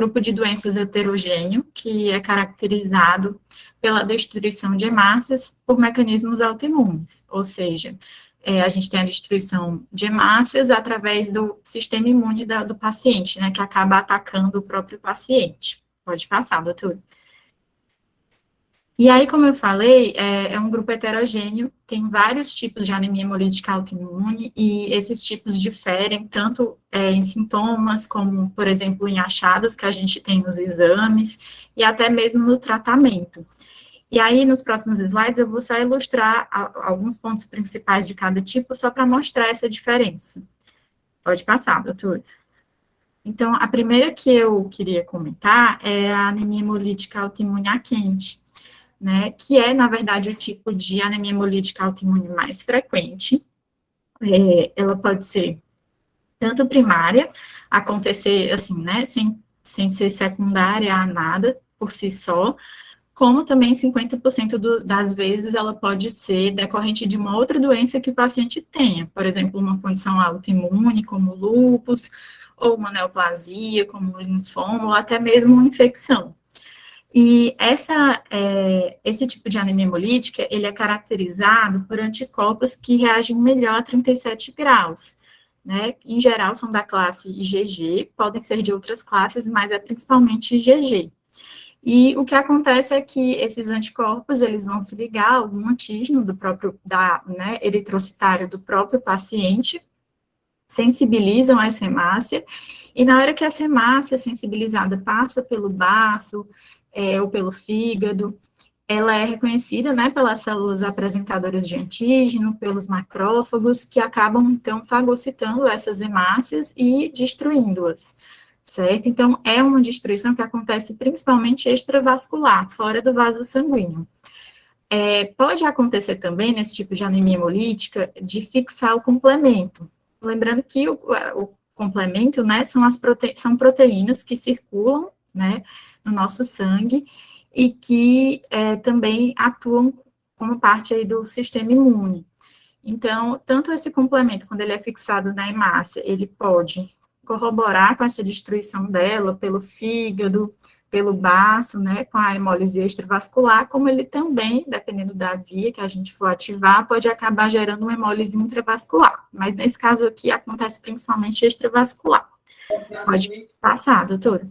grupo de doenças heterogêneo, que é caracterizado pela destruição de hemácias por mecanismos autoimunes, ou seja, a gente tem a destruição de hemácias através do sistema imune do paciente, né, que acaba atacando o próprio paciente. Pode passar, doutor. E aí, como eu falei, é um grupo heterogêneo, tem vários tipos de anemia hemolítica autoimune, e esses tipos diferem tanto em sintomas, como, por exemplo, em achados que a gente tem nos exames, e até mesmo no tratamento. E aí, nos próximos slides, eu vou só ilustrar alguns pontos principais de cada tipo, só para mostrar essa diferença. Pode passar, doutor. Então, a primeira que eu queria comentar é a anemia hemolítica autoimune a quente, né, que é, na verdade, o tipo de anemia hemolítica autoimune mais frequente. Ela pode ser tanto primária, acontecer, assim, né, sem ser secundária a nada, por si só, como também 50% das vezes ela pode ser decorrente de uma outra doença que o paciente tenha, por exemplo, uma condição autoimune, como lúpus, ou uma neoplasia, como linfoma, ou até mesmo uma infecção. E esse tipo de anemia hemolítica, ele é caracterizado por anticorpos que reagem melhor a 37 graus, né? Em geral, são da classe IgG, podem ser de outras classes, mas é principalmente IgG. E o que acontece é que esses anticorpos, eles vão se ligar a algum antígeno eritrocitário do próprio paciente, sensibilizam essa hemácia, e na hora que essa hemácia sensibilizada passa pelo baço, ou pelo fígado, ela é reconhecida, né, pelas células apresentadoras de antígeno, pelos macrófagos, que acabam, então, fagocitando essas hemácias e destruindo-as, certo? Então, é uma destruição que acontece principalmente extravascular, fora do vaso sanguíneo. Pode acontecer também, nesse tipo de anemia hemolítica, de fixar o complemento. Lembrando que o complemento, né, são proteínas que circulam, né, no nosso sangue, e que também atuam como parte aí do sistema imune. Então, tanto esse complemento, quando ele é fixado na hemácia, ele pode corroborar com essa destruição dela pelo fígado, pelo baço, né, com a hemólise extravascular, como ele também, dependendo da via que a gente for ativar, pode acabar gerando uma hemólise intravascular. Mas nesse caso aqui, acontece principalmente extravascular. Pode passar, doutora.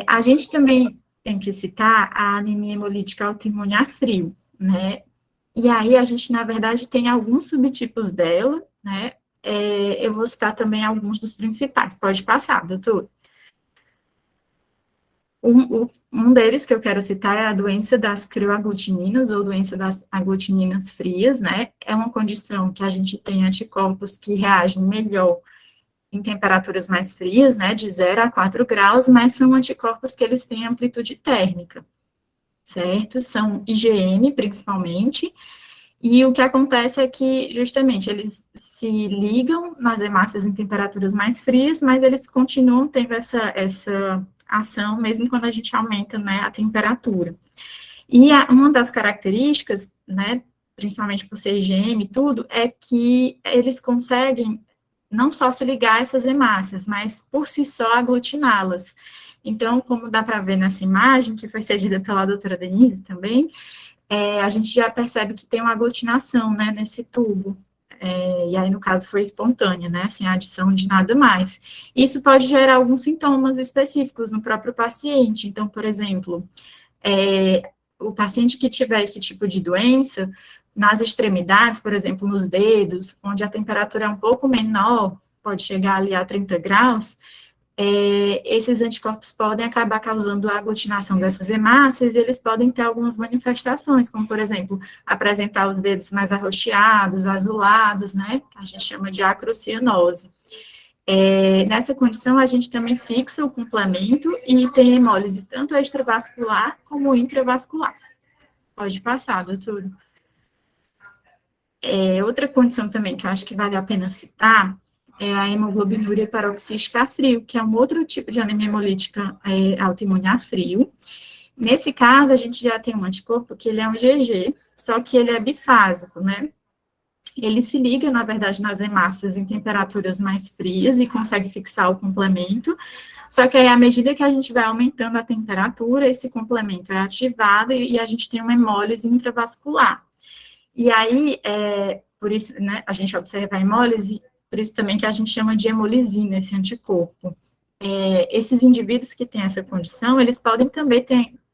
A gente também tem que citar a anemia hemolítica autoimune a frio, né? E aí a gente, na verdade, tem alguns subtipos dela, né? Eu vou citar também alguns dos principais. Pode passar, doutor. Um deles que eu quero citar é a doença das crioaglutininas, ou doença das aglutininas frias, né? É uma condição que a gente tem anticorpos que reagem melhor em temperaturas mais frias, né, de 0 a 4 graus, mas são anticorpos que eles têm amplitude térmica, certo? São IgM, principalmente, e o que acontece é que, justamente, eles se ligam nas hemácias em temperaturas mais frias, mas eles continuam tendo essa ação, mesmo quando a gente aumenta, né, a temperatura. E uma das características, né, principalmente por ser IgM e tudo, é que eles conseguem não só se ligar a essas hemácias, mas por si só aglutiná-las. Então, como dá para ver nessa imagem, que foi cedida pela doutora Denise também, a gente já percebe que tem uma aglutinação, né, nesse tubo. E aí, no caso, foi espontânea, né, sem adição de nada mais. Isso pode gerar alguns sintomas específicos no próprio paciente. Então, por exemplo, o paciente que tiver esse tipo de doença, nas extremidades, por exemplo, nos dedos, onde a temperatura é um pouco menor, pode chegar ali a 30 graus, esses anticorpos podem acabar causando a aglutinação dessas hemácias, e eles podem ter algumas manifestações, como, por exemplo, apresentar os dedos mais arroxeados, azulados, né, que a gente chama de acrocianose. Nessa condição, a gente também fixa o complemento e tem hemólise tanto extravascular como intravascular. Pode passar, doutor. Outra condição também que eu acho que vale a pena citar é a hemoglobinúria paroxística a frio, que é um outro tipo de anemia hemolítica autoimune a frio. Nesse caso, a gente já tem um anticorpo que ele é um IgG, só que ele é bifásico, né? ele se liga, na verdade, nas hemácias em temperaturas mais frias e consegue fixar o complemento, só que aí, à medida que a gente vai aumentando a temperatura, esse complemento é ativado e a gente tem uma hemólise intravascular. E aí, por isso, né, a gente observa a hemólise, por isso também que a gente chama de hemolisina, esse anticorpo. Esses indivíduos que têm essa condição, eles podem também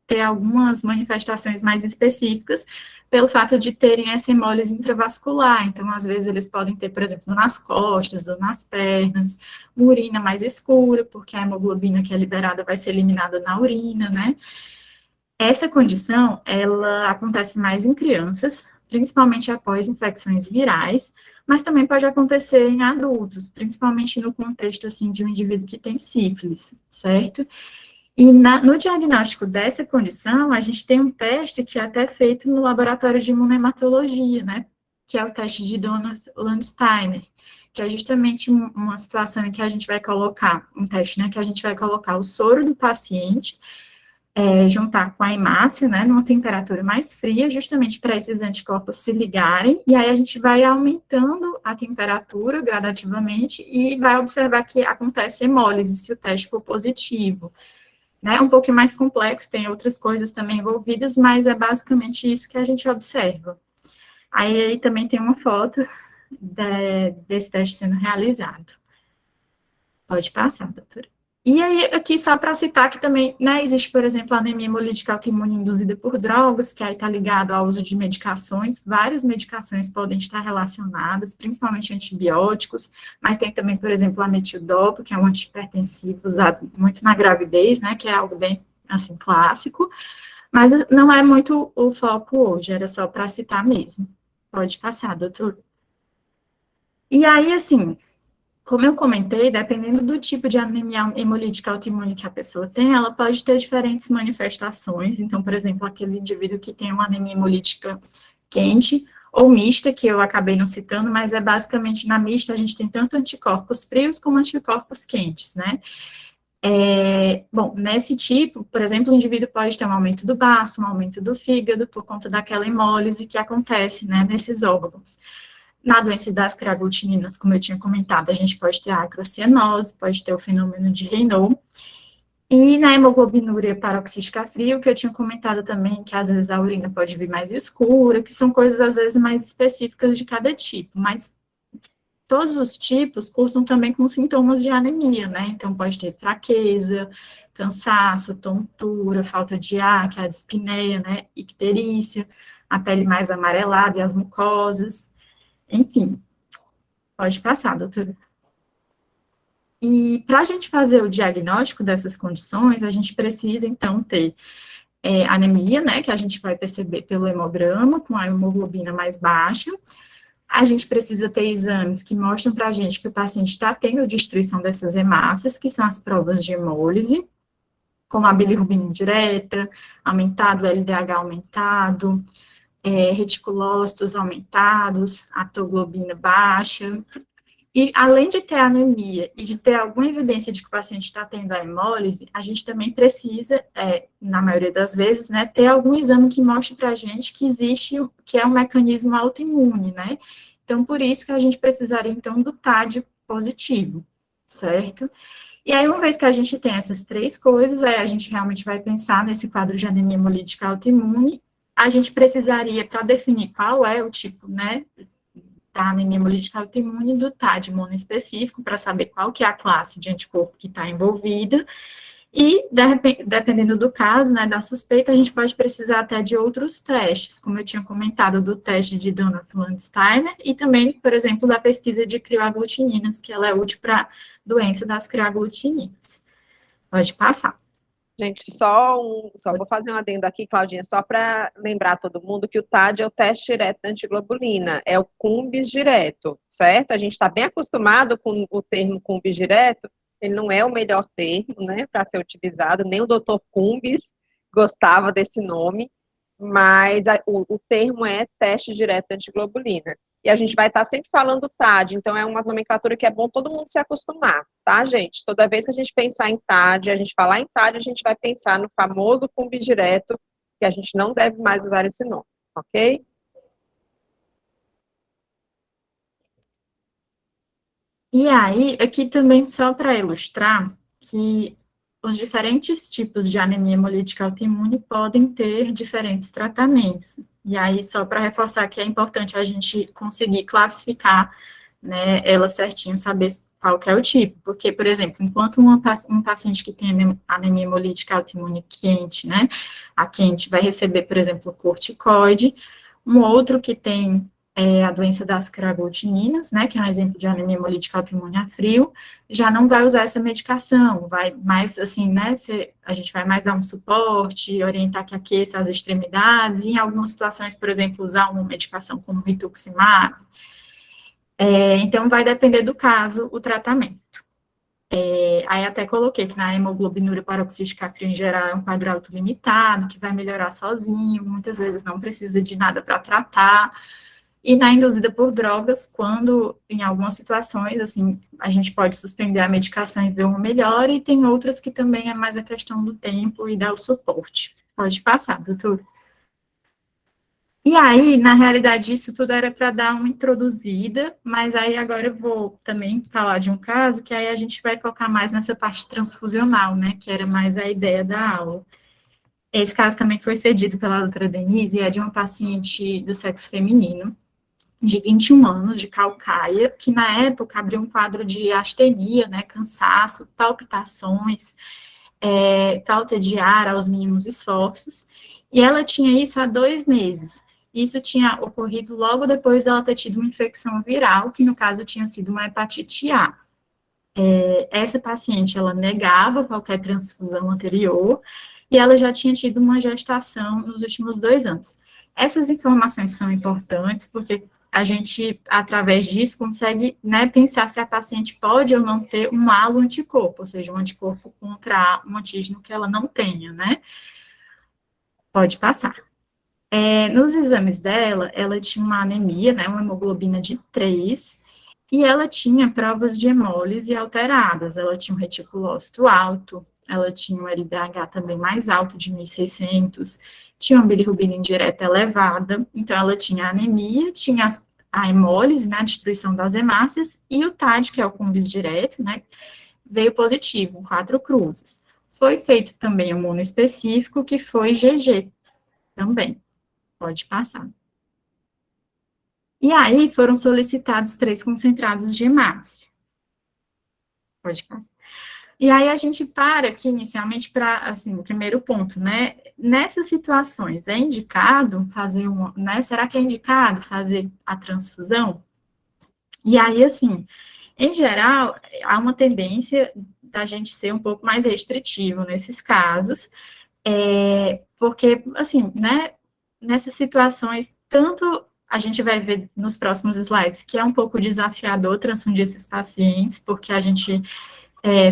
ter algumas manifestações mais específicas pelo fato de terem essa hemólise intravascular. Então, às vezes, eles podem ter, por exemplo, nas costas ou nas pernas, urina mais escura, porque a hemoglobina que é liberada vai ser eliminada na urina, né? Essa condição, ela acontece mais em crianças, principalmente após infecções virais, mas também pode acontecer em adultos, principalmente no contexto, assim, de um indivíduo que tem sífilis, certo? E no diagnóstico dessa condição, a gente tem um teste que é até feito no laboratório de imunohematologia, né? Que é o teste de Donald-Landsteiner, que é justamente uma situação em que a gente vai colocar, um teste, né? Que a gente vai colocar o soro do paciente, juntar com a hemácia, né, numa temperatura mais fria, justamente para esses anticorpos se ligarem, e aí a gente vai aumentando a temperatura gradativamente e vai observar que acontece hemólise, se o teste for positivo. Né, um pouco mais complexo, tem outras coisas também envolvidas, mas é basicamente isso que a gente observa. Aí também tem uma foto desse teste sendo realizado. Pode passar, doutora. E aí, aqui, só para citar que também, né, existe, por exemplo, a anemia hemolítica autoimune induzida por drogas, que aí está ligado ao uso de medicações, várias medicações podem estar relacionadas, principalmente antibióticos, mas tem também, por exemplo, a metildopa, que é um antihipertensivo usado muito na gravidez, né, que é algo bem, assim, clássico, mas não é muito o foco hoje, era só para citar mesmo. Pode passar, doutor. E aí, assim, como eu comentei, dependendo do tipo de anemia hemolítica autoimune que a pessoa tem, ela pode ter diferentes manifestações. Então, por exemplo, aquele indivíduo que tem uma anemia hemolítica quente ou mista, que eu acabei não citando, mas é basicamente na mista a gente tem tanto anticorpos frios como anticorpos quentes, né? Bom, nesse tipo, por exemplo, o indivíduo pode ter um aumento do baço, um aumento do fígado, por conta daquela hemólise que acontece, né, nesses órgãos. Na doença das creaglutininas, como eu tinha comentado, a gente pode ter a acrocianose, pode ter o fenômeno de Raynaud, e na hemoglobinúria paroxística fria, o que eu tinha comentado também, que às vezes a urina pode vir mais escura, que são coisas às vezes mais específicas de cada tipo, mas todos os tipos cursam também com sintomas de anemia, né? Então pode ter fraqueza, cansaço, tontura, falta de ar, que é a dispneia, né? Icterícia, a pele mais amarelada e as mucosas, enfim. Pode passar, doutora. E para a gente fazer o diagnóstico dessas condições, a gente precisa, então, ter anemia, né, que a gente vai perceber pelo hemograma, com a hemoglobina mais baixa. A gente precisa ter exames que mostram para a gente que o paciente está tendo destruição dessas hemácias, que são as provas de hemólise, como a bilirrubina indireta, aumentado, LDH aumentado, reticulócitos aumentados, a toglobina baixa. E além de ter anemia e de ter alguma evidência de que o paciente está tendo a hemólise, a gente também precisa, na maioria das vezes, né, ter algum exame que mostre para a gente que existe, que é um mecanismo autoimune, né? Então, por isso que a gente precisaria, então, do TAD positivo, certo? E aí, uma vez que a gente tem essas três coisas, aí a gente realmente vai pensar nesse quadro de anemia hemolítica autoimune, a gente precisaria, para definir qual é o tipo, né, da anemia hemolítica autoimune do TAD monoespecífico, para saber qual que é a classe de anticorpo que está envolvida, e, dependendo do caso, né, da suspeita, a gente pode precisar até de outros testes, como eu tinha comentado, do teste de Donald-Landsteiner, e também, por exemplo, da pesquisa de crioaglutininas, que ela é útil para a doença das crioaglutininas. Pode passar. Gente, só vou fazer um adendo aqui, Claudinha, só para lembrar todo mundo que o TAD é o teste direto da antiglobulina, é o CUMBIS direto, certo? A gente está bem acostumado com o termo CUMBIS direto, ele não é o melhor termo, né, para ser utilizado, nem o doutor CUMBIS gostava desse nome, mas o termo é teste direto da antiglobulina. E a gente vai estar sempre falando TAD, então é uma nomenclatura que é bom todo mundo se acostumar, tá, gente? Toda vez que a gente pensar em TAD, a gente falar em TAD, a gente vai pensar no famoso CUMB direto, que a gente não deve mais usar esse nome, ok? E aí, aqui também só para ilustrar que os diferentes tipos de anemia hemolítica autoimune podem ter diferentes tratamentos. E aí, só para reforçar que é importante a gente conseguir classificar, né, ela certinho, saber qual que é o tipo. Porque, por exemplo, enquanto um paciente que tem anemia hemolítica autoimune quente, né, a quente vai receber, por exemplo, corticoide, um outro que tem a doença das craglutininas, né, que é um exemplo de anemia hemolítica autoimune a frio, já não vai usar essa medicação, vai mais, assim, né, a gente vai mais dar um suporte, orientar que aqueça as extremidades, e em algumas situações, por exemplo, usar uma medicação como rituximab. Então, vai depender do caso, o tratamento. Aí até coloquei que na hemoglobinúria paroxística fria, em geral, é um quadro autolimitado, que vai melhorar sozinho, muitas vezes não precisa de nada para tratar. E na induzida por drogas, quando, em algumas situações, assim, a gente pode suspender a medicação e ver uma melhora, e tem outras que também é mais a questão do tempo e dar o suporte. Pode passar, doutor. E aí, na realidade, isso tudo era para dar uma introduzida, mas aí agora eu vou também falar de um caso que aí a gente vai focar mais nessa parte transfusional, né, que era mais a ideia da aula. Esse caso também foi cedido pela doutora Denise, e é de uma paciente do sexo feminino, de 21 anos, de Calcaia, que na época abriu um quadro de astenia, né, cansaço, palpitações, falta de ar aos mínimos esforços, e ela tinha isso há 2 meses. Isso tinha ocorrido logo depois dela ter tido uma infecção viral, que no caso tinha sido uma hepatite A. Essa paciente, ela negava qualquer transfusão anterior, e ela já tinha tido uma gestação nos últimos 2 anos. Essas informações são importantes, porque a gente, através disso, consegue, né, pensar se a paciente pode ou não ter um halo anticorpo, ou seja, um anticorpo contra um antígeno que ela não tenha, né? Pode passar. Nos exames dela, ela tinha uma anemia, né, uma hemoglobina de 3, e ela tinha provas de hemólise alteradas, ela tinha um reticulócito alto, ela tinha um LDH também mais alto, de 1.600, tinha uma bilirrubina indireta elevada, então ela tinha anemia, tinha a hemólise, né, a destruição das hemácias, e o TAD, que é o cumbis direto, né, veio positivo, 4 cruzes. Foi feito também um monoespecífico, que foi GG também, pode passar. E aí foram solicitados 3 concentrados de hemácia. Pode passar. E aí a gente para aqui inicialmente para, assim, o primeiro ponto, né? Nessas situações, é indicado fazer né? Será que é indicado fazer a transfusão? E aí, assim, em geral, há uma tendência da gente ser um pouco mais restritivo nesses casos, porque, assim, né? Nessas situações, tanto a gente vai ver nos próximos slides que é um pouco desafiador transfundir esses pacientes, porque a gente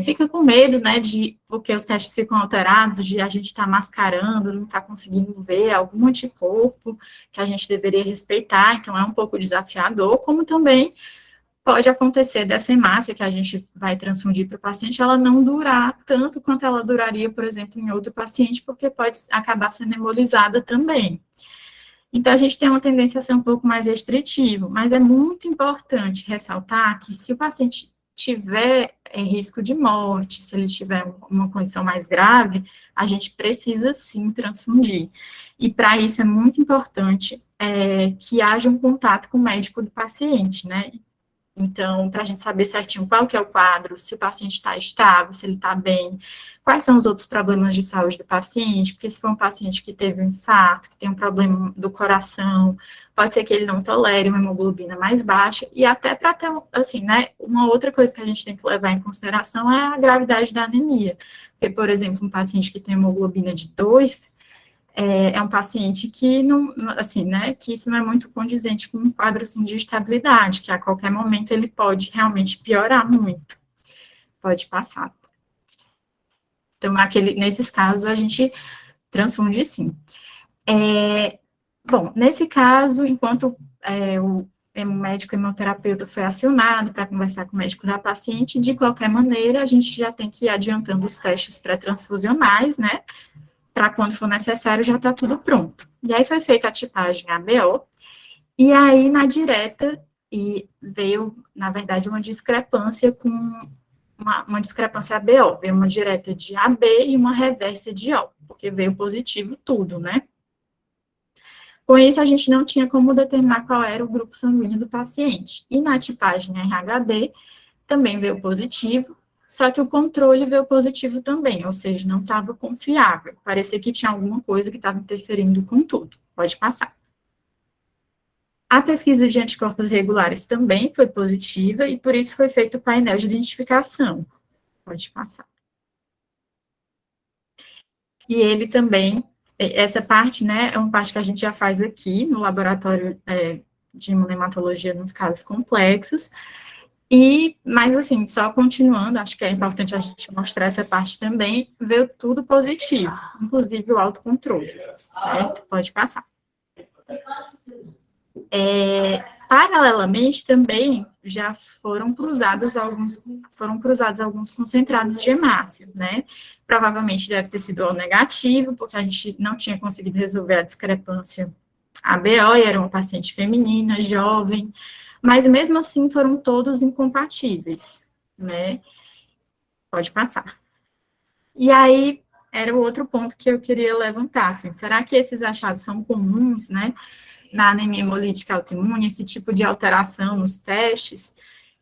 fica com medo, né, porque os testes ficam alterados, de a gente estar mascarando, não estar conseguindo ver algum anticorpo que a gente deveria respeitar, então é um pouco desafiador, como também pode acontecer dessa hemácia que a gente vai transfundir para o paciente, ela não durar tanto quanto ela duraria, por exemplo, em outro paciente, porque pode acabar sendo hemolizada também. Então, a gente tem uma tendência a ser um pouco mais restritivo, mas é muito importante ressaltar que se o paciente tiver risco de morte, se ele tiver uma condição mais grave, a gente precisa sim transfundir. E para isso é muito importante que haja um contato com o médico do paciente, né? Então, para a gente saber certinho qual que é o quadro, se o paciente está estável, se ele está bem, quais são os outros problemas de saúde do paciente, porque se for um paciente que teve um infarto, que tem um problema do coração, pode ser que ele não tolere uma hemoglobina mais baixa, e até para ter, assim, né, uma outra coisa que a gente tem que levar em consideração é a gravidade da anemia, porque, por exemplo, um paciente que tem hemoglobina de 2, é um paciente que não, assim, né, que isso não é muito condizente com um quadro, assim, de estabilidade, que a qualquer momento ele pode realmente piorar muito, pode passar. Então, nesses casos, a gente transfunde sim. Bom, nesse caso, enquanto o médico hemoterapeuta foi acionado para conversar com o médico da paciente, de qualquer maneira, a gente já tem que ir adiantando os testes pré-transfusionais, né, para quando for necessário já está tudo pronto. E aí foi feita a tipagem ABO, e aí na direta e veio, na verdade, uma discrepância com uma discrepância ABO, veio uma direta de AB e uma reversa de O, porque veio positivo tudo, né? Com isso, a gente não tinha como determinar qual era o grupo sanguíneo do paciente. E na tipagem RHD, também veio positivo, só que o controle veio positivo também, ou seja, não estava confiável. Parecia que tinha alguma coisa que estava interferindo com tudo. Pode passar. A pesquisa de anticorpos regulares também foi positiva, e por isso foi feito o painel de identificação. Pode passar. E ele também, essa parte, né, é uma parte que a gente já faz aqui no laboratório de imunematologia nos casos complexos, mas assim, só continuando, acho que é importante a gente mostrar essa parte também, veio tudo positivo, inclusive o autocontrole, certo? Pode passar. Paralelamente, também já foram cruzados alguns concentrados de hemácia, né? Provavelmente deve ter sido O negativo, porque a gente não tinha conseguido resolver a discrepância ABO, e era uma paciente feminina, jovem, mas mesmo assim foram todos incompatíveis, né? Pode passar. E aí, era o outro ponto que eu queria levantar, assim, será que esses achados são comuns, né? Na anemia hemolítica autoimune, esse tipo de alteração nos testes,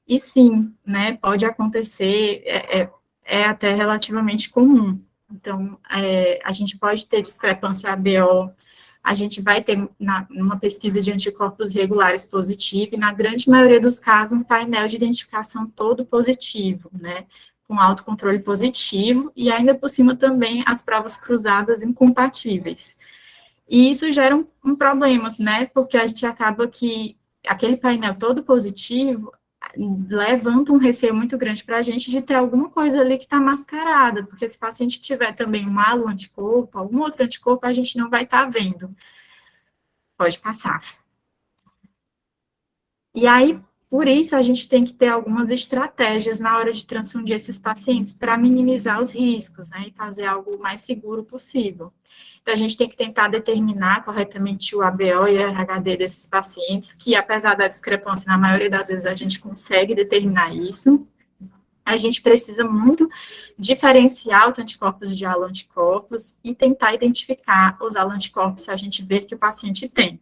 e sim, né, pode acontecer, é até relativamente comum. Então, a gente pode ter discrepância ABO, a gente vai ter numa pesquisa de anticorpos regulares positivo, e na grande maioria dos casos, um painel de identificação todo positivo, né, com autocontrole positivo, e ainda por cima também as provas cruzadas incompatíveis. E isso gera um problema, né? Porque a gente acaba que aquele painel todo positivo levanta um receio muito grande para a gente de ter alguma coisa ali que está mascarada, porque se o paciente tiver também um halo anticorpo, algum outro anticorpo, a gente não vai estar vendo. Pode passar. E aí, por isso, a gente tem que ter algumas estratégias na hora de transfundir esses pacientes para minimizar os riscos, né? E fazer algo o mais seguro possível. Então, a gente tem que tentar determinar corretamente o ABO e o RHD desses pacientes, que apesar da discrepância, na maioria das vezes a gente consegue determinar isso. A gente precisa muito diferenciar os anticorpos de aloanticorpos e tentar identificar os aloanticorpos se a gente vê que o paciente tem.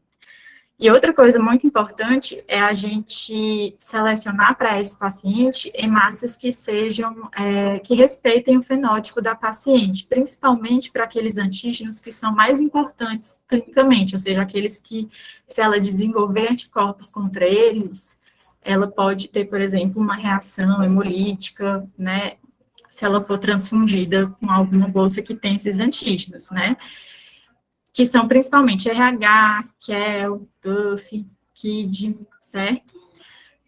E outra coisa muito importante é a gente selecionar para esse paciente hemácias que sejam, que respeitem o fenótipo da paciente, principalmente para aqueles antígenos que são mais importantes clinicamente, ou seja, aqueles que, se ela desenvolver anticorpos contra eles, ela pode ter, por exemplo, uma reação hemolítica, né, se ela for transfundida com alguma bolsa que tem esses antígenos, né, que são principalmente RH, KEL, DUF, KID, certo?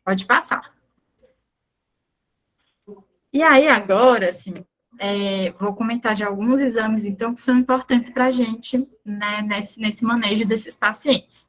Pode passar. E aí, agora, assim, vou comentar de alguns exames, então, que são importantes para a gente, né, nesse manejo desses pacientes.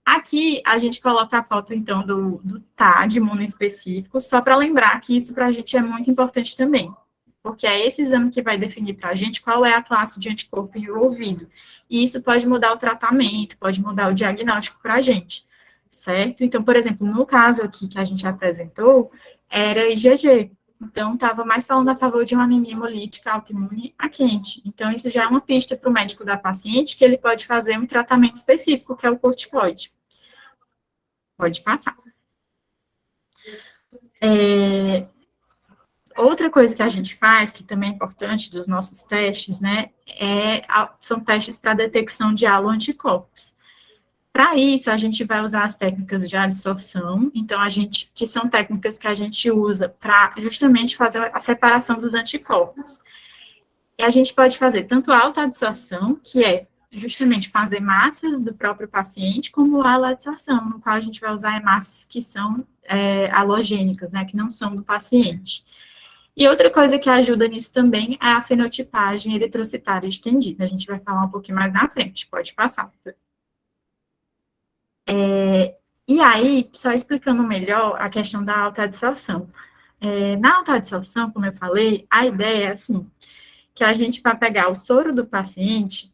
Aqui, a gente coloca a foto, então, do TAD monoespecífico, só para lembrar que isso para a gente é muito importante também, porque é esse exame que vai definir para a gente qual é a classe de anticorpo envolvido. E isso pode mudar o tratamento, pode mudar o diagnóstico para a gente, certo? Então, por exemplo, no caso aqui que a gente apresentou, era IgG. Então, estava mais falando a favor de uma anemia hemolítica autoimune a quente. Então, isso já é uma pista para o médico da paciente que ele pode fazer um tratamento específico, que é o corticoide. Pode passar. Outra coisa que a gente faz, que também é importante dos nossos testes, né, são testes para detecção de haloanticorpos. Para isso, a gente vai usar as técnicas de adsorção, então, que são técnicas que a gente usa para justamente fazer a separação dos anticorpos. E a gente pode fazer tanto a autoadsorção, que é justamente com as hemácias do próprio paciente, como a haloadsorção, no qual a gente vai usar hemácias que são halogênicas, né, que não são do paciente. E outra coisa que ajuda nisso também é a fenotipagem eritrocitária estendida. A gente vai falar um pouquinho mais na frente, pode passar. E aí, só explicando melhor a questão da autoadsorção. Na autoadsorção, como eu falei, a ideia é assim, que a gente vai pegar o soro do paciente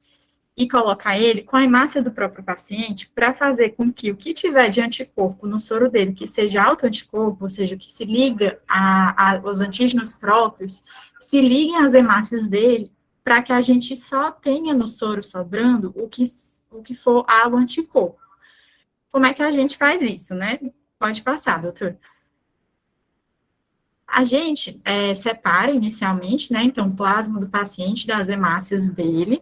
e colocar ele com a hemácia do próprio paciente para fazer com que o que tiver de anticorpo no soro dele, que seja autoanticorpo, ou seja, que se liga aos antígenos próprios, se liguem às hemácias dele, para que a gente só tenha no soro sobrando o que for algo anticorpo. Como é que a gente faz isso, né? Pode passar, doutor. A gente separa inicialmente, né, então, o plasma do paciente das hemácias dele.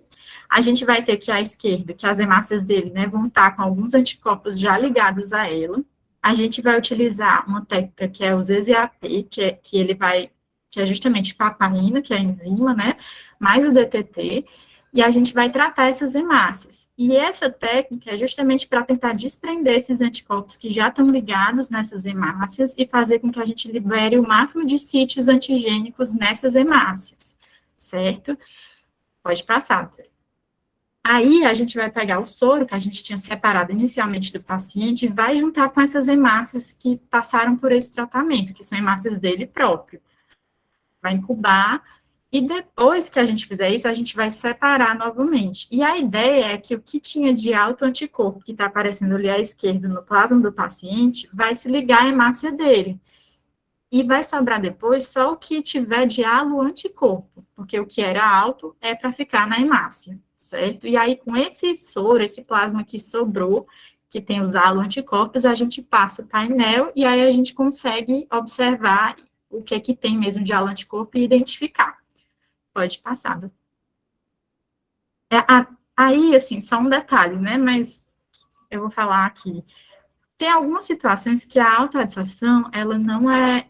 A gente vai ter aqui à esquerda que as hemácias dele, né, vão estar com alguns anticorpos já ligados a ela. A gente vai utilizar uma técnica que é o ZZAP, que é justamente papaina, que é a enzima, né, mais o DTT, e a gente vai tratar essas hemácias. E essa técnica é justamente para tentar desprender esses anticorpos que já estão ligados nessas hemácias e fazer com que a gente libere o máximo de sítios antigênicos nessas hemácias, certo? Pode passar. Aí, a gente vai pegar o soro que a gente tinha separado inicialmente do paciente e vai juntar com essas hemácias que passaram por esse tratamento, que são hemácias dele próprio. Vai incubar. E depois que a gente fizer isso, a gente vai separar novamente. E a ideia é que o que tinha de autoanticorpo, que está aparecendo ali à esquerda no plasma do paciente, vai se ligar à hemácia dele. E vai sobrar depois só o que tiver de halo-anticorpo, porque o que era alto é para ficar na hemácia, certo? E aí, com esse soro, esse plasma que sobrou, que tem os halo-anticorpos, a gente passa o painel e aí a gente consegue observar o que é que tem mesmo de halo-anticorpo e identificar. Pode passar. Aí, assim, só um detalhe, né, mas eu vou falar aqui. Tem algumas situações que a autoadsorção, ela não é,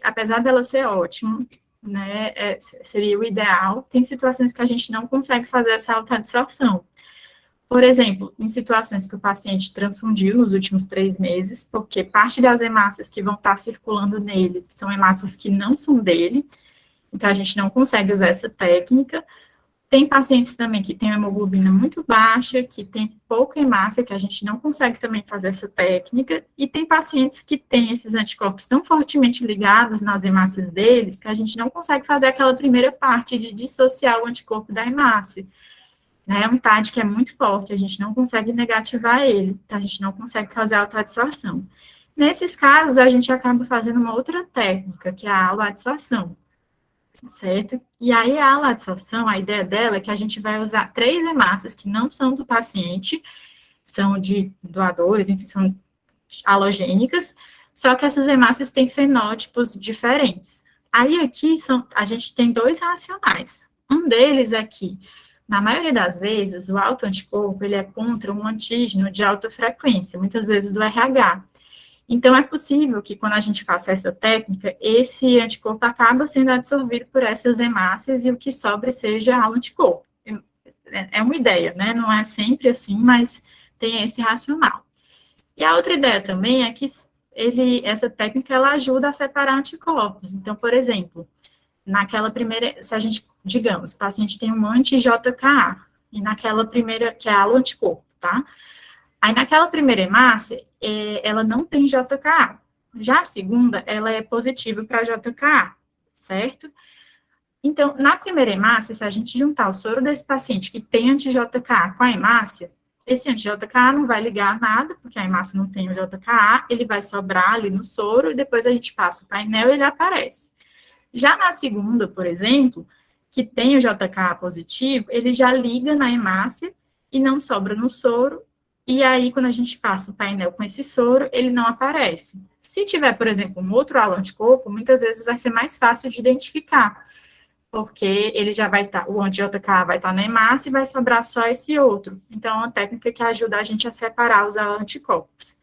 apesar dela ser ótima, né, seria o ideal, tem situações que a gente não consegue fazer essa autoadsorção. Por exemplo, em situações que o paciente transfundiu nos últimos 3 meses, porque parte das hemácias que vão estar circulando nele são hemácias que não são dele, então a gente não consegue usar essa técnica. Tem pacientes também que têm hemoglobina muito baixa, que tem pouca hemácia, que a gente não consegue também fazer essa técnica, e tem pacientes que têm esses anticorpos tão fortemente ligados nas hemácias deles, que a gente não consegue fazer aquela primeira parte de dissociar o anticorpo da hemácia. É um TAD que é muito forte, a gente não consegue negativar ele, então a gente não consegue fazer a autoadsorção. Nesses casos, a gente acaba fazendo uma outra técnica, que é a haloadsorção. Certo? E aí, a haloadsorção, a ideia dela é que a gente vai usar 3 hemácias que não são do paciente, são de doadores, enfim, são halogênicas, só que essas hemácias têm fenótipos diferentes. Aí, aqui, a gente tem 2 racionais. Um deles é que, na maioria das vezes, o autoanticorpo, ele é contra um antígeno de alta frequência, muitas vezes do RH. Então, é possível que, quando a gente faça essa técnica, esse anticorpo acaba sendo absorvido por essas hemácias e o que sobra seja halo-anticorpo. É uma ideia, né? Não é sempre assim, mas tem esse racional. E a outra ideia também é que essa técnica, ela ajuda a separar anticorpos. Então, por exemplo, naquela primeira, se a gente, digamos, o paciente tem um anti-JKA, e naquela primeira, que é halo-anticorpo, tá? Aí, naquela primeira hemácia, ela não tem JKA. Já a segunda, ela é positiva para JKA, certo? Então, na primeira hemácia, se a gente juntar o soro desse paciente que tem anti-JKA com a hemácia, esse anti-JKA não vai ligar a nada, porque a hemácia não tem o JKA, ele vai sobrar ali no soro, e depois a gente passa o painel e ele aparece. Já na segunda, por exemplo, que tem o JKA positivo, ele já liga na hemácia e não sobra no soro, e aí, quando a gente passa o painel com esse soro, ele não aparece. Se tiver, por exemplo, um outro halo-anticorpo, muitas vezes vai ser mais fácil de identificar, porque ele já vai estar, o anti-JK vai estar na hemácia e vai sobrar só esse outro. Então, é uma técnica que ajuda a gente a separar os halo-anticorpos.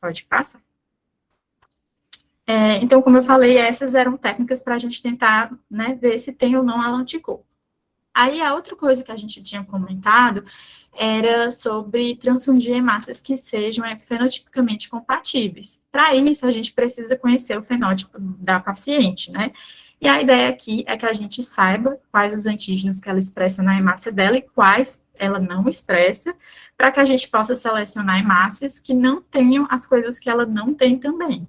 Pode passar. Então, como eu falei, essas eram técnicas para a gente tentar, né, ver se tem ou não halo-anticorpo. Aí, a outra coisa que a gente tinha comentado era sobre transfundir hemácias que sejam fenotipicamente compatíveis. Para isso, a gente precisa conhecer o fenótipo da paciente, né? E a ideia aqui é que a gente saiba quais os antígenos que ela expressa na hemácia dela e quais ela não expressa, para que a gente possa selecionar hemácias que não tenham as coisas que ela não tem também.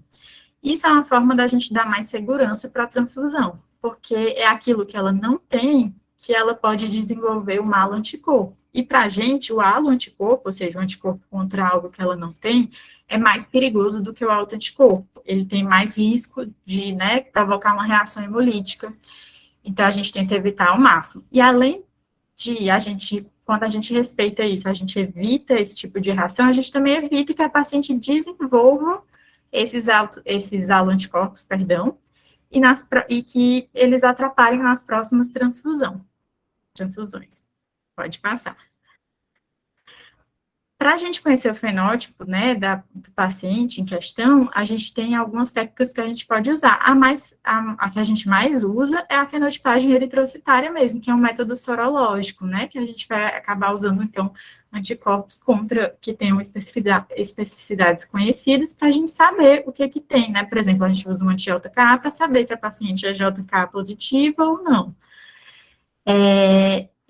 Isso é uma forma da gente dar mais segurança para a transfusão, porque é aquilo que ela não tem que ela pode desenvolver o halo-anticorpo. E para a gente, o halo-anticorpo, ou seja, o anticorpo contra algo que ela não tem, é mais perigoso do que o autoanticorpo. Ele tem mais risco de, né, provocar uma reação hemolítica. Então, a gente tenta evitar ao máximo. E além de quando a gente respeita isso, a gente evita esse tipo de reação, a gente também evita que a paciente desenvolva esses haloanticorpos, perdão, e que eles atrapalhem nas próximas transfusões. Pode passar. Para a gente conhecer o fenótipo, né, do paciente em questão, a gente tem algumas técnicas que a gente pode usar. A que a gente mais usa é a fenotipagem eritrocitária mesmo, que é um método sorológico, né, que a gente vai acabar usando, então, anticorpos que tenham especificidades conhecidas para a gente saber o que tem, né. Por exemplo, a gente usa um anti-JK para saber se a paciente é JK positiva ou não.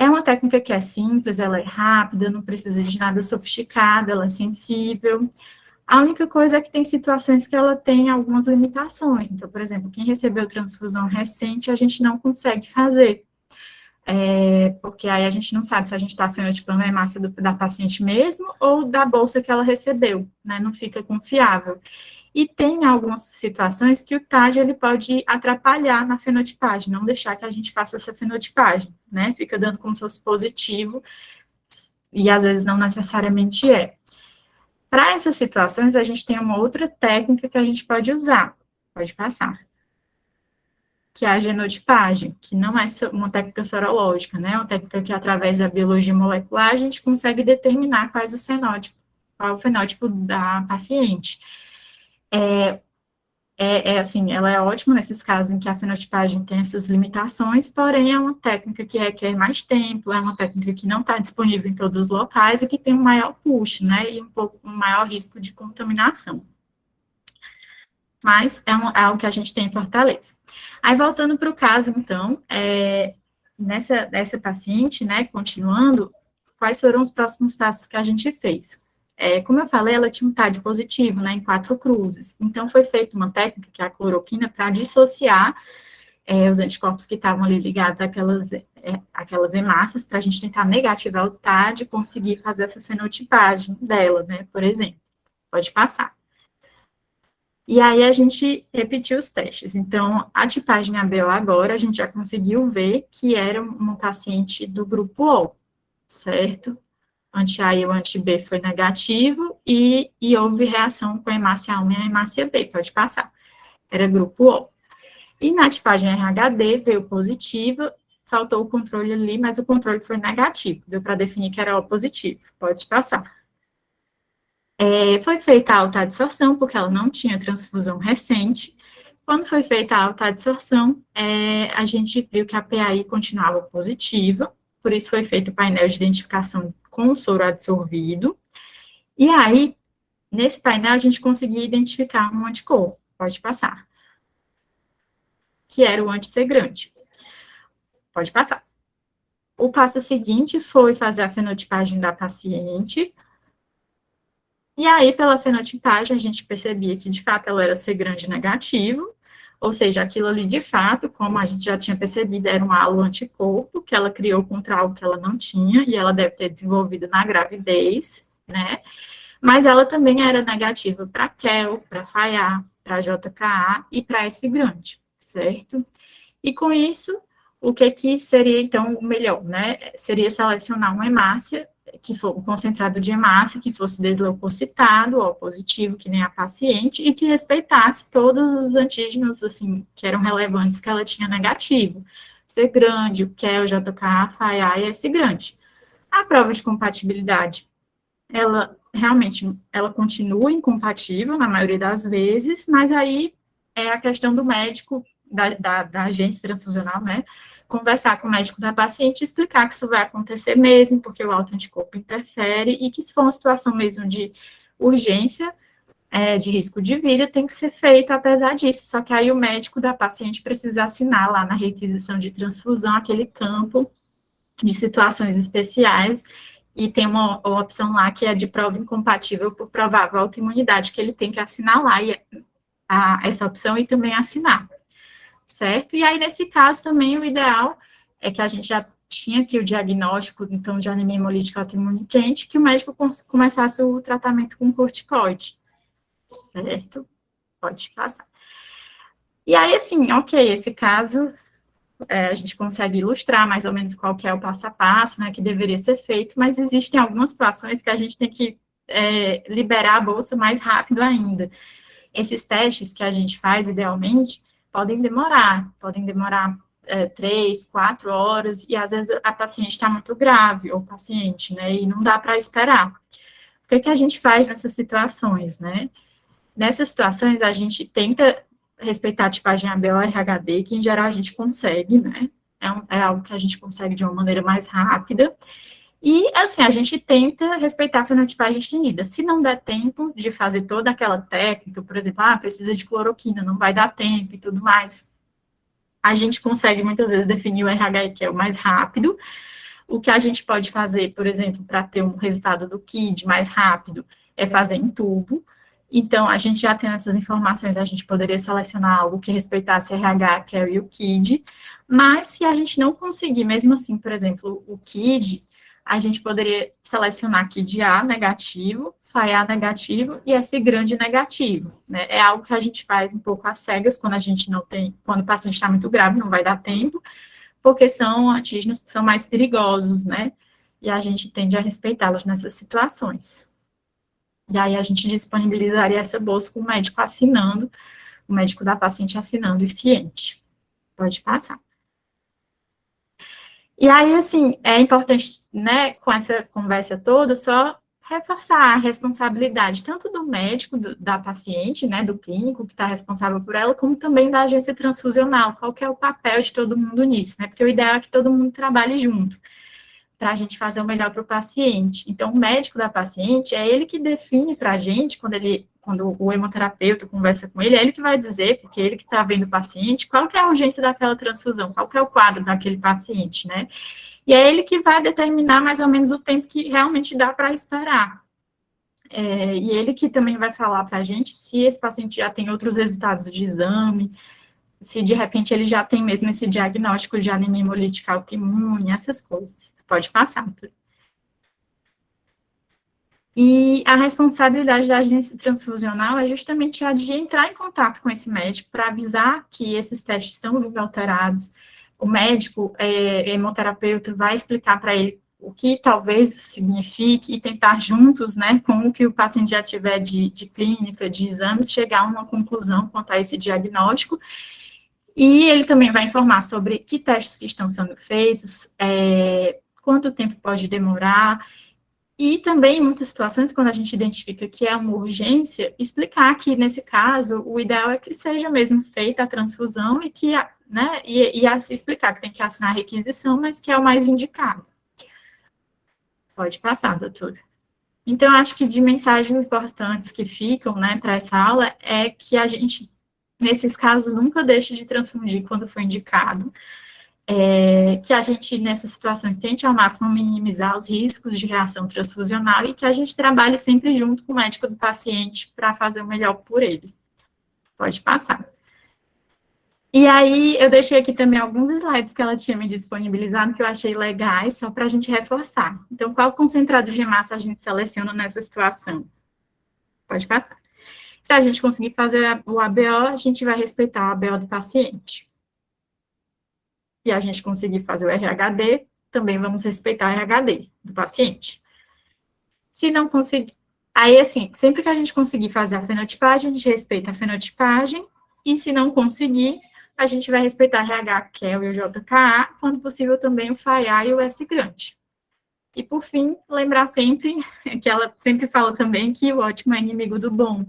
É uma técnica que é simples, ela é rápida, não precisa de nada sofisticado, ela é sensível. A única coisa é que tem situações que ela tem algumas limitações. Então, por exemplo, quem recebeu transfusão recente, a gente não consegue fazer. Porque aí a gente não sabe se a gente está fenotipando a hemácia da paciente mesmo ou da bolsa que ela recebeu, né? Não fica confiável. E tem algumas situações que o TAD ele pode atrapalhar na fenotipagem, não deixar que a gente faça essa fenotipagem, né? Fica dando como se fosse positivo, e às vezes não necessariamente é. Para essas situações, a gente tem uma outra técnica que a gente pode usar. Pode passar. Que é a genotipagem, que não é uma técnica sorológica, né? É uma técnica que, através da biologia molecular, a gente consegue determinar qual é o fenótipo da paciente. Assim, ela é ótima nesses casos em que a fenotipagem tem essas limitações, porém é uma técnica que requer mais tempo, é uma técnica que não está disponível em todos os locais e que tem um maior custo, né, e um maior risco de contaminação. Mas é algo que a gente tem em Fortaleza. Aí, voltando para o caso, então, dessa paciente, né, continuando, quais foram os próximos passos que a gente fez? Como eu falei, ela tinha um TAD positivo, né, em 4 cruzes. Então, foi feita uma técnica, que é a cloroquina, para dissociar os anticorpos que estavam ali ligados àquelas hemácias, para a gente tentar negativar o TAD e conseguir fazer essa fenotipagem dela, né, por exemplo. Pode passar. E aí, a gente repetiu os testes. Então, a tipagem ABO agora, a gente já conseguiu ver que era uma paciente do grupo O, certo? Anti-A e o anti-B foi negativo, e houve reação com a hemácia A1 e a hemácia B, pode passar. Era grupo O. E na tipagem RHD veio positiva, faltou o controle ali, mas o controle foi negativo, deu para definir que era O positivo, pode passar. Foi feita a autoadsorção, porque ela não tinha transfusão recente. Quando foi feita a autoadsorção, a gente viu que a PAI continuava positiva, por isso foi feito o painel de identificação com o soro adsorvido. E aí, nesse painel, a gente conseguia identificar um anticorpo, pode passar, que era o anti-C grande. Pode passar. O passo seguinte foi fazer a fenotipagem da paciente. E aí, pela fenotipagem, a gente percebia que, de fato, ela era C grande negativo, ou seja, aquilo ali, de fato, como a gente já tinha percebido, era um halo anticorpo que ela criou contra algo que ela não tinha, e ela deve ter desenvolvido na gravidez, né? Mas ela também era negativa para KEL, para FAIA, para JKA e para S grande, certo? E com isso, o que seria, então, o melhor, né? Seria selecionar uma hemácia, que for um concentrado de hemácia, que fosse desleucocitado, ou positivo, que nem a paciente, e que respeitasse todos os antígenos, assim, que eram relevantes que ela tinha negativo. C grande, o KEL, JKA, FAIA e S grande. A prova de compatibilidade, ela realmente, ela continua incompatível na maioria das vezes, mas aí é a questão do médico, da agência transfusional, né, conversar com o médico da paciente e explicar que isso vai acontecer mesmo, porque o autoanticorpo interfere, e que se for uma situação mesmo de urgência, de risco de vida, tem que ser feito apesar disso, só que aí o médico da paciente precisa assinar lá na requisição de transfusão aquele campo de situações especiais, e tem uma opção lá que é de prova incompatível por provável autoimunidade, que ele tem que assinar lá, essa opção, e também assinar, certo? E aí, nesse caso, também, o ideal é que a gente já tinha aqui o diagnóstico, então, de anemia hemolítica autoimune quente, que o médico começasse o tratamento com corticoide, certo? Pode passar. E aí, assim, ok, esse caso, a gente consegue ilustrar mais ou menos qual que é o passo a passo, né, que deveria ser feito, mas existem algumas situações que a gente tem que liberar a bolsa mais rápido ainda. Esses testes que a gente faz, idealmente, podem demorar 3, 4 horas, e às vezes a paciente está muito grave, ou o paciente, né, e não dá para esperar. O que a gente faz nessas situações, né? Nessas situações, a gente tenta respeitar a tipagem ABO-RHD, que em geral a gente consegue, né? É algo que a gente consegue de uma maneira mais rápida. E, assim, a gente tenta respeitar a fenotipagem estendida. Se não der tempo de fazer toda aquela técnica, por exemplo, precisa de cloroquina, não vai dar tempo e tudo mais, a gente consegue muitas vezes definir o RH, que é o mais rápido. O que a gente pode fazer, por exemplo, para ter um resultado do KID mais rápido, é fazer em tubo. Então, a gente já tendo essas informações, a gente poderia selecionar algo que respeitasse RH, Carry e o KID, mas se a gente não conseguir, mesmo assim, por exemplo, o KID, a gente poderia selecionar KID A negativo, FAIA negativo e S grande negativo, né? É algo que a gente faz um pouco às cegas, quando a gente não tem, quando o paciente está muito grave, não vai dar tempo, porque são antígenos que são mais perigosos, né? E a gente tende a respeitá-los nessas situações. E aí a gente disponibilizaria essa bolsa com o médico assinando, o médico da paciente assinando e ciente. Pode passar. E aí, assim, é importante, né, com essa conversa toda, só reforçar a responsabilidade tanto do médico, da paciente, né, do clínico que está responsável por ela, como também da agência transfusional. Qual que é o papel de todo mundo nisso, né? Porque o ideal é que todo mundo trabalhe junto, para a gente fazer o melhor para o paciente. Então, o médico da paciente é ele que define para a gente, quando o hemoterapeuta conversa com ele, é ele que vai dizer, porque é ele que está vendo o paciente, qual que é a urgência daquela transfusão, qual que é o quadro daquele paciente, né? E é ele que vai determinar mais ou menos o tempo que realmente dá para esperar. E ele que também vai falar para a gente se esse paciente já tem outros resultados de exame, se de repente ele já tem mesmo esse diagnóstico de anemia hemolítica autoimune, essas coisas. Pode passar. E a responsabilidade da agência transfusional é justamente a de entrar em contato com esse médico para avisar que esses testes estão vindo alterados. O médico, hemoterapeuta, vai explicar para ele o que talvez isso signifique e tentar juntos, né, com o que o paciente já tiver de clínica, de exames, chegar a uma conclusão quanto a esse diagnóstico. E ele também vai informar sobre que testes que estão sendo feitos, quanto tempo pode demorar, e também, em muitas situações, quando a gente identifica que é uma urgência, explicar que, nesse caso, o ideal é que seja mesmo feita a transfusão e que, né, e assim explicar que tem que assinar a requisição, mas que é o mais indicado. Pode passar, doutora. Então, acho que de mensagens importantes que ficam, né, para essa aula é que a gente, nesses casos, nunca deixe de transfundir quando for indicado, que a gente, nessas situações, tente ao máximo minimizar os riscos de reação transfusional e que a gente trabalhe sempre junto com o médico do paciente para fazer o melhor por ele. Pode passar. E aí, eu deixei aqui também alguns slides que ela tinha me disponibilizado, que eu achei legais, só para a gente reforçar. Então, qual concentrado de massa a gente seleciona nessa situação? Pode passar. Se a gente conseguir fazer o ABO, a gente vai respeitar o ABO do paciente. Se a gente conseguir fazer o RHD, também vamos respeitar o RHD do paciente. Se não conseguir, aí assim, sempre que a gente conseguir fazer a fenotipagem, a gente respeita a fenotipagem, e se não conseguir, a gente vai respeitar RH, KEL e o JKA, quando possível também o FAIA e o S grande. E por fim, lembrar sempre, que ela sempre fala também que o ótimo é inimigo do bom,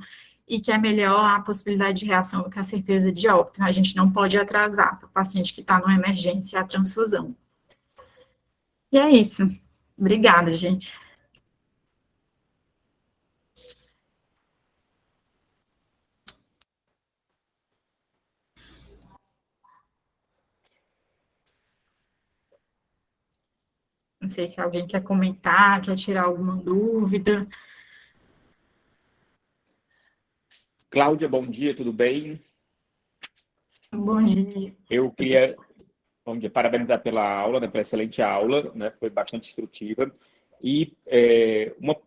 e que é melhor a possibilidade de reação do que a certeza de óbito. A gente não pode atrasar para o paciente que está numa emergência a transfusão. E é isso. Obrigada, gente. Não sei se alguém quer comentar, quer tirar alguma dúvida. Cláudia, bom dia, tudo bem? Bom dia. Eu queria Bom dia, parabenizar pela aula, né, pela excelente aula, né, foi bastante instrutiva. E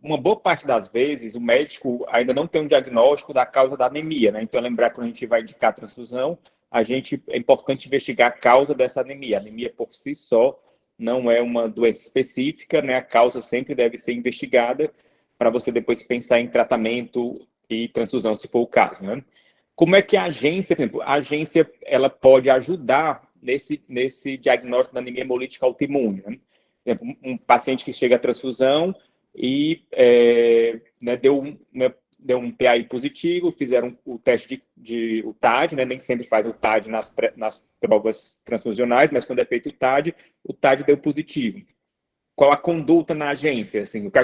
uma boa parte das vezes o médico ainda não tem um diagnóstico da causa da anemia, né? Então, lembrar que quando a gente vai indicar transfusão, é importante investigar a causa dessa anemia. A anemia por si só não é uma doença específica, né? A causa sempre deve ser investigada para você depois pensar em tratamento e transfusão, se for o caso, né? Como é que a agência, por exemplo, a agência ela pode ajudar nesse diagnóstico da anemia hemolítica autoimune, né? Por exemplo, um paciente que chega à transfusão e né, deu um PAI positivo, fizeram o teste o TAD, né, nem sempre faz o TAD nas provas transfusionais, mas quando é feito o TAD deu positivo. Qual a conduta na agência? Assim, o que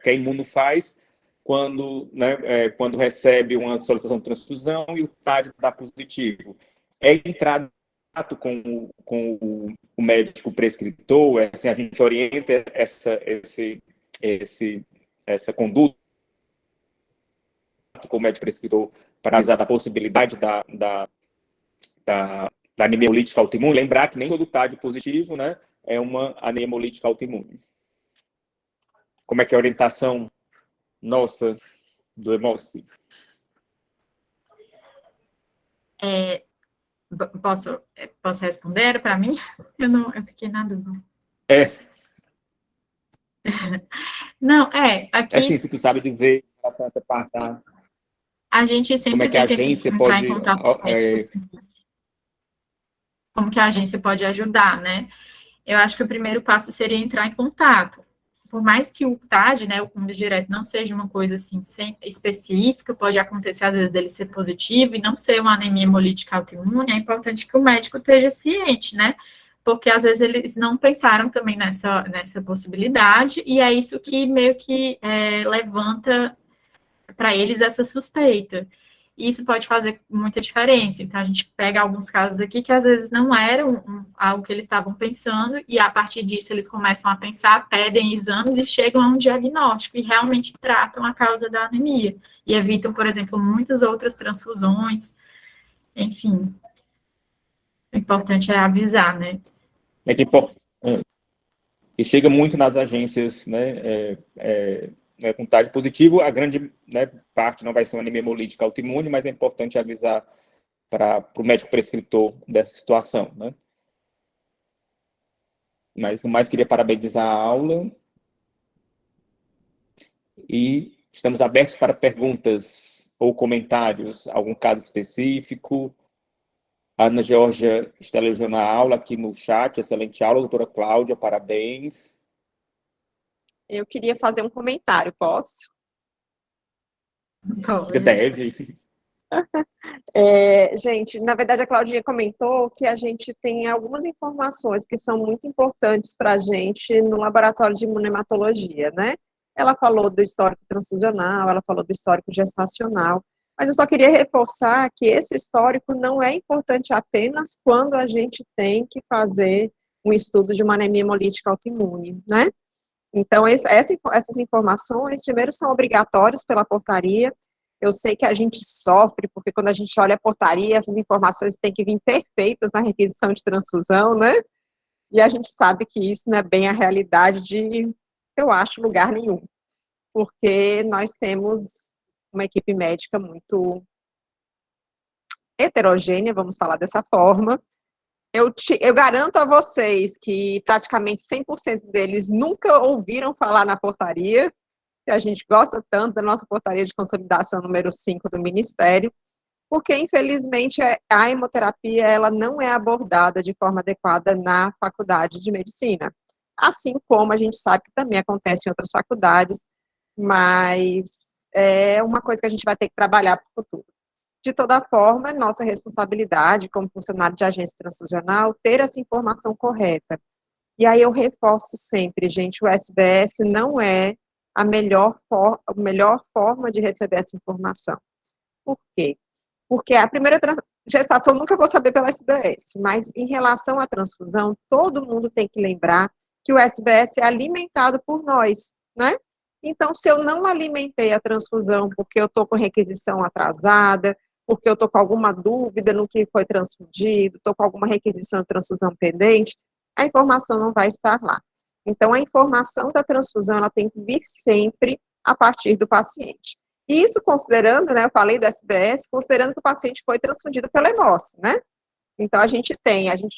a Imuno faz quando, né, quando recebe uma solicitação de transfusão e o TAD dá positivo? É entrar com o médico prescritor, assim, a gente orienta essa conduta com o médico prescritor para avisar da possibilidade da anemia hemolítica autoimune. Lembrar que nem todo TAD positivo, né, é uma anemia hemolítica autoimune. Como é que é a orientação nossa do Hemossi? Posso responder para mim? Eu fiquei na dúvida. Não, aqui... assim, se tu sabe dizer em relação a essa parte a gente como sempre é que a tenta agência entrar em pode... contato com o médico, como que a agência pode ajudar, né? Eu acho que o primeiro passo seria entrar em contato. Por mais que o TAD, né, o cúmbis direto, não seja uma coisa assim específica, pode acontecer às vezes dele ser positivo e não ser uma anemia hemolítica autoimune, é importante que o médico esteja ciente, né? Porque às vezes eles não pensaram também nessa possibilidade, e é isso que meio que levanta para eles essa suspeita. E isso pode fazer muita diferença. Então, a gente pega alguns casos aqui que às vezes não eram algo que eles estavam pensando, e a partir disso eles começam a pensar, pedem exames e chegam a um diagnóstico e realmente tratam a causa da anemia. E evitam, por exemplo, muitas outras transfusões. Enfim, o importante é avisar, né? E chega muito nas agências, né, com TAD positivo, a grande, né, parte não vai ser uma anemia hemolítica autoimune, mas é importante avisar para o médico prescritor dessa situação, né? Mas, no mais, queria parabenizar a aula e estamos abertos para perguntas ou comentários, algum caso específico. A Ana Georgia está elogiando a aula aqui no chat, excelente aula, doutora Cláudia, parabéns. Eu queria fazer um comentário, posso? Deve. Gente, na verdade a Claudinha comentou que a gente tem algumas informações que são muito importantes para a gente no laboratório de imunematologia, né? Ela falou do histórico transfusional, ela falou do histórico gestacional, mas eu só queria reforçar que esse histórico não é importante apenas quando a gente tem que fazer um estudo de uma anemia hemolítica autoimune, né? Então, essas informações, primeiro, são obrigatórias pela portaria. Eu sei que a gente sofre, porque quando a gente olha a portaria, essas informações têm que vir perfeitas na requisição de transfusão, né? E a gente sabe que isso não é bem a realidade de, eu acho, lugar nenhum. Porque nós temos uma equipe médica muito heterogênea, vamos falar dessa forma. Eu garanto a vocês que praticamente 100% deles nunca ouviram falar na portaria, que a gente gosta tanto da nossa portaria de consolidação número 5 do Ministério, porque, infelizmente, a hemoterapia ela não é abordada de forma adequada na faculdade de medicina. Assim como a gente sabe que também acontece em outras faculdades, mas é uma coisa que a gente vai ter que trabalhar para o futuro. De toda forma, é nossa responsabilidade, como funcionário de agência transfusional, ter essa informação correta. E aí eu reforço sempre, gente, o SBS não é a melhor forma de receber essa informação. Por quê? Porque a primeira gestação nunca vou saber pela SBS, mas em relação à transfusão, todo mundo tem que lembrar que o SBS é alimentado por nós, né? Então, se eu não alimentei a transfusão porque eu estou com requisição atrasada, porque eu estou com alguma dúvida no que foi transfundido, estou com alguma requisição de transfusão pendente, a informação não vai estar lá. Então, a informação da transfusão, ela tem que vir sempre a partir do paciente. E isso considerando, né, eu falei do SBS, considerando que o paciente foi transfundido pela hemoce, né? Então, a gente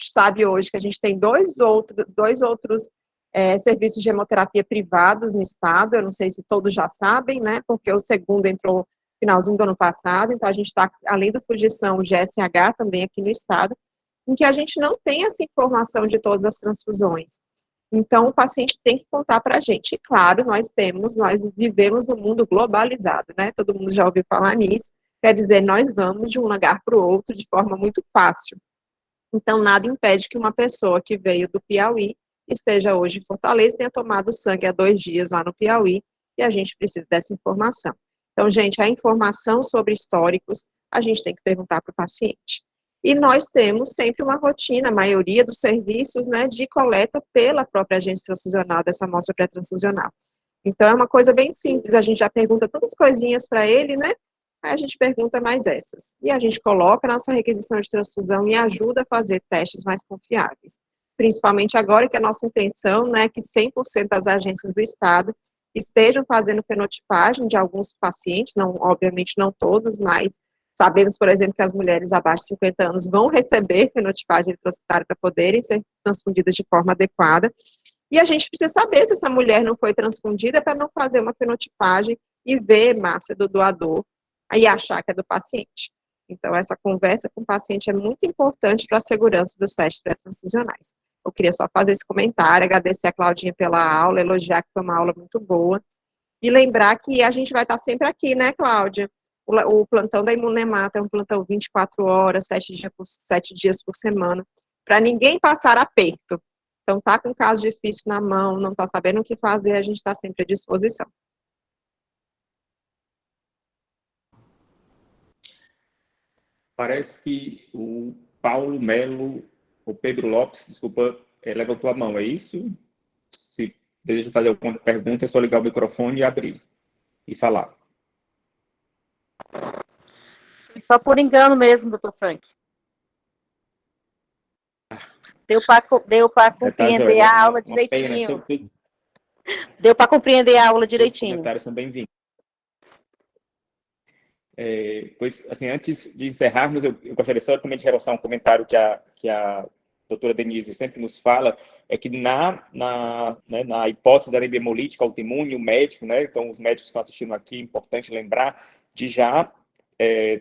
sabe hoje que a gente tem dois outros serviços de hemoterapia privados no estado, eu não sei se todos já sabem, né, porque o segundo entrou no finalzinho do ano passado, então a gente está, além do Fugição, o GSH também aqui no estado, em que a gente não tem essa informação de todas as transfusões. Então, o paciente tem que contar para a gente. E, claro, nós vivemos num mundo globalizado, né? Todo mundo já ouviu falar nisso. Quer dizer, nós vamos de um lugar para o outro de forma muito fácil. Então, nada impede que uma pessoa que veio do Piauí esteja hoje em Fortaleza, tenha tomado sangue há 2 dias lá no Piauí, e a gente precisa dessa informação. Então, gente, a informação sobre históricos, a gente tem que perguntar para o paciente. E nós temos sempre uma rotina, a maioria dos serviços, né, de coleta pela própria agência transfusional, dessa amostra pré-transfusional. Então, é uma coisa bem simples, a gente já pergunta todas as coisinhas para ele, né, aí a gente pergunta mais essas. E a gente coloca a nossa requisição de transfusão e ajuda a fazer testes mais confiáveis. Principalmente agora que a nossa intenção, né, que 100% das agências do Estado estejam fazendo fenotipagem de alguns pacientes, não, obviamente não todos, mas sabemos, por exemplo, que as mulheres abaixo de 50 anos vão receber fenotipagem eritrocitária para poderem ser transfundidas de forma adequada. E a gente precisa saber se essa mulher não foi transfundida para não fazer uma fenotipagem e ver hemácia do doador e achar que é do paciente. Então, essa conversa com o paciente é muito importante para a segurança dos testes pré-transfusionais. Eu queria só fazer esse comentário, agradecer a Claudinha pela aula, elogiar que foi uma aula muito boa, e lembrar que a gente vai estar sempre aqui, né, Cláudia? O plantão da Imunemata é um plantão 24 horas, 7 dias por semana, para ninguém passar aperto. Então, tá com um caso difícil na mão, não tá sabendo o que fazer, a gente está sempre à disposição. Parece que o Paulo Melo, o Pedro Lopes, desculpa, levantou a mão, é isso? Se deseja fazer alguma pergunta, é só ligar o microfone e abrir e falar. Só por engano mesmo, doutor Frank. Deu para compreender a aula direitinho. Deu para compreender a aula direitinho. Os comentários são bem-vindos. Pois, assim, antes de encerrarmos, eu gostaria só também de reforçar um comentário que a doutora Denise sempre nos fala, é que na hipótese da anemia hemolítica autoimune, o médico, né, então os médicos que estão assistindo aqui, é importante lembrar de já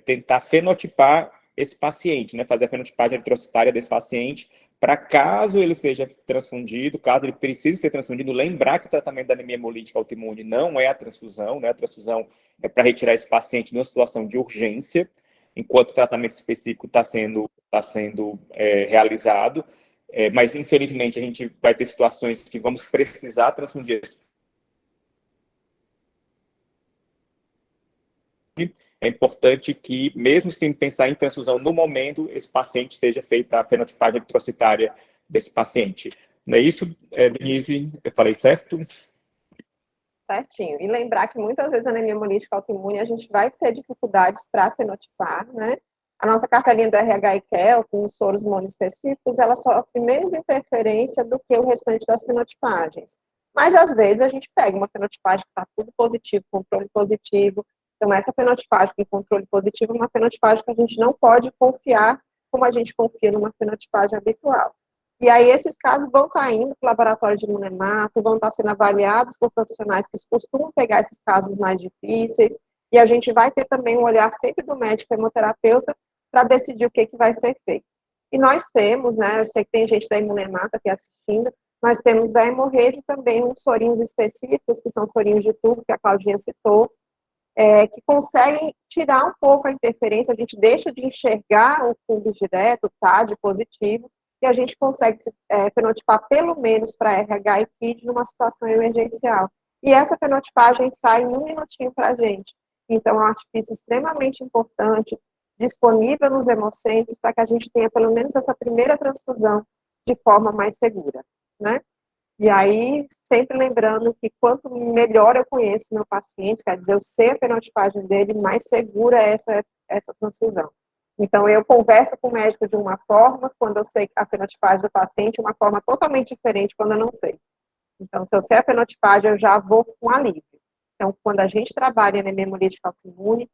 tentar fenotipar esse paciente, né, fazer a fenotipagem eritrocitária desse paciente, para caso ele seja transfundido, caso ele precise ser transfundido, lembrar que o tratamento da anemia hemolítica autoimune não é a transfusão, né, a transfusão é para retirar esse paciente numa situação de urgência, enquanto o tratamento específico está sendo realizado, mas infelizmente a gente vai ter situações que vamos precisar transfundir esse. É importante que, mesmo sem pensar em transfusão no momento, esse paciente seja feita a fenotipagem eritrocitária desse paciente. Não é isso, Denise? Eu falei certo? Certinho. E lembrar que muitas vezes a anemia hemolítica autoimune a gente vai ter dificuldades para fenotipar, né? A nossa cartelinha do RH e QEL, com os soros monoespecíficos, ela sofre menos interferência do que o restante das fenotipagens. Mas, às vezes, a gente pega uma fenotipagem que está tudo positivo, controle positivo. Então, essa fenotipagem com controle positivo é uma fenotipagem que a gente não pode confiar como a gente confia numa fenotipagem habitual. E aí, esses casos vão estar indo para o laboratório de imunemato, vão estar sendo avaliados por profissionais que costumam pegar esses casos mais difíceis, e a gente vai ter também um olhar sempre do médico hemoterapeuta para decidir o que vai ser feito. E nós temos, né, eu sei que tem gente da Imunemata aqui assistindo, nós temos da Hemorrede também uns sorinhos específicos, que são sorinhos de tubo, que a Claudinha citou, que conseguem tirar um pouco a interferência, a gente deixa de enxergar o fungo direto, o TAD positivo, e a gente consegue fenotipar pelo menos para RH e KID numa situação emergencial. E essa fenotipagem sai em 1 minutinho para a gente. Então, é um artifício extremamente importante, disponível nos hemocentros, para que a gente tenha pelo menos essa primeira transfusão de forma mais segura, né? E aí, sempre lembrando que quanto melhor eu conheço meu paciente, quer dizer, eu sei a fenotipagem dele, mais segura é essa transfusão. Então, eu converso com o médico de uma forma, quando eu sei a fenotipagem do paciente, uma forma totalmente diferente quando eu não sei. Então, se eu sei a fenotipagem, eu já vou com alívio. Então, quando a gente trabalha em anemia hemolítica autoimune,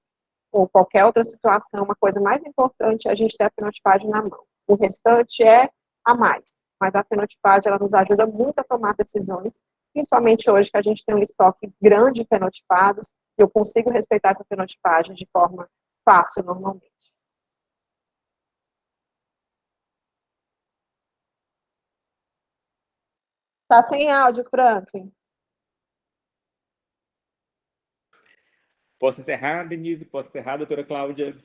ou qualquer outra situação, uma coisa mais importante é a gente ter a fenotipagem na mão. O restante é a mais. Mas a fenotipagem, ela nos ajuda muito a tomar decisões, principalmente hoje que a gente tem um estoque grande de fenotipados, e eu consigo respeitar essa fenotipagem de forma fácil, normalmente. Tá sem áudio, Franklin. Posso encerrar, Denise? Posso encerrar, doutora Cláudia?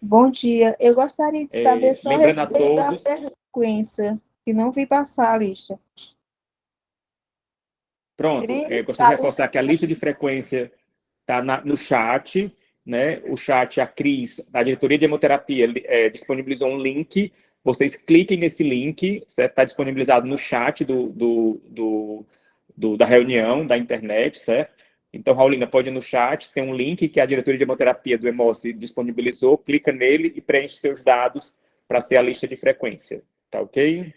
Bom dia. Eu gostaria de saber só a Lembrando a respeito da todos... frequência, que não vi passar a lista. Pronto, gostaria de reforçar que a lista de frequência está no chat, né? O chat, a Cris, da diretoria de hemoterapia, disponibilizou um link. Vocês cliquem nesse link, certo? Está disponibilizado no chat da reunião da internet, certo? Então, Raulina, pode ir no chat, tem um link que a diretoria de hemoterapia do Hemose disponibilizou, clica nele e preenche seus dados para ser a lista de frequência, tá ok?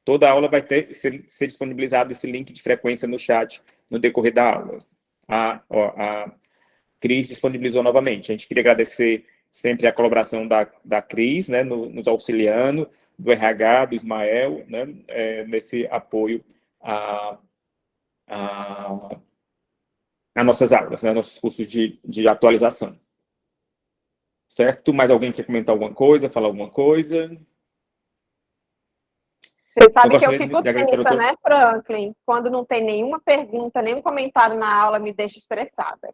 Toda aula vai ser disponibilizado esse link de frequência no chat no decorrer da aula. A Cris disponibilizou novamente. A gente queria agradecer sempre a colaboração da Cris, né, nos auxiliando, do RH, do Ismael, né, nesse apoio a nossas aulas, né, nossos cursos de atualização. Certo? Mais alguém quer comentar alguma coisa, falar alguma coisa? Você sabe que eu fico tensa, né, Franklin? Quando não tem nenhuma pergunta, nenhum comentário na aula, me deixa estressada.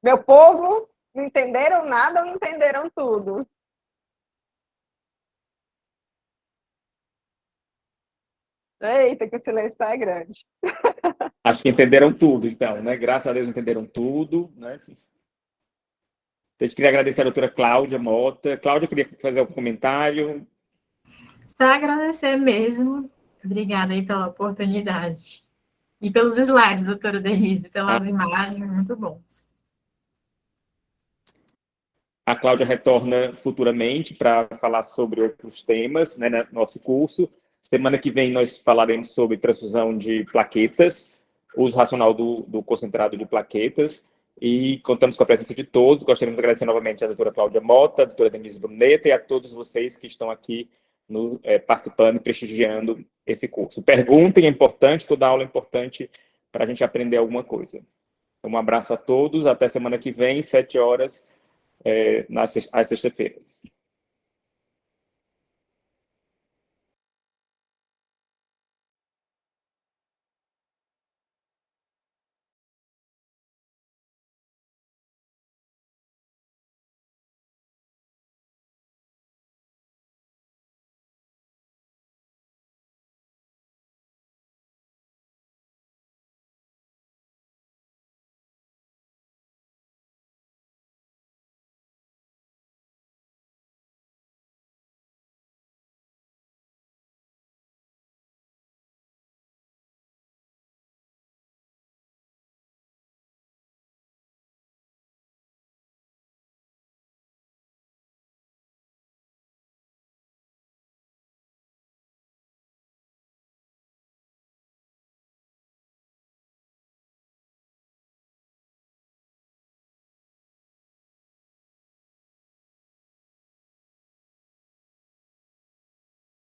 Meu povo, não entenderam nada ou não entenderam tudo? Eita, que o silêncio tá grande. Acho que entenderam tudo, então, né? Graças a Deus entenderam tudo, né? Eu queria agradecer a doutora Cláudia Mota. Cláudia, queria fazer algum comentário? Só agradecer mesmo. Obrigada aí pela oportunidade. E pelos slides, doutora Denise, pelas imagens, muito bons. A Cláudia retorna futuramente para falar sobre outros temas, né, no nosso curso. Semana que vem nós falaremos sobre transfusão de plaquetas, uso racional do concentrado de plaquetas, e contamos com a presença de todos. Gostaríamos de agradecer novamente a doutora Cláudia Mota, a doutora Denise Bruneta e a todos vocês que estão aqui participando e prestigiando esse curso. Perguntem, é importante, toda aula é importante para a gente aprender alguma coisa. Então, um abraço a todos, até semana que vem, 7 horas, às sextas-feiras.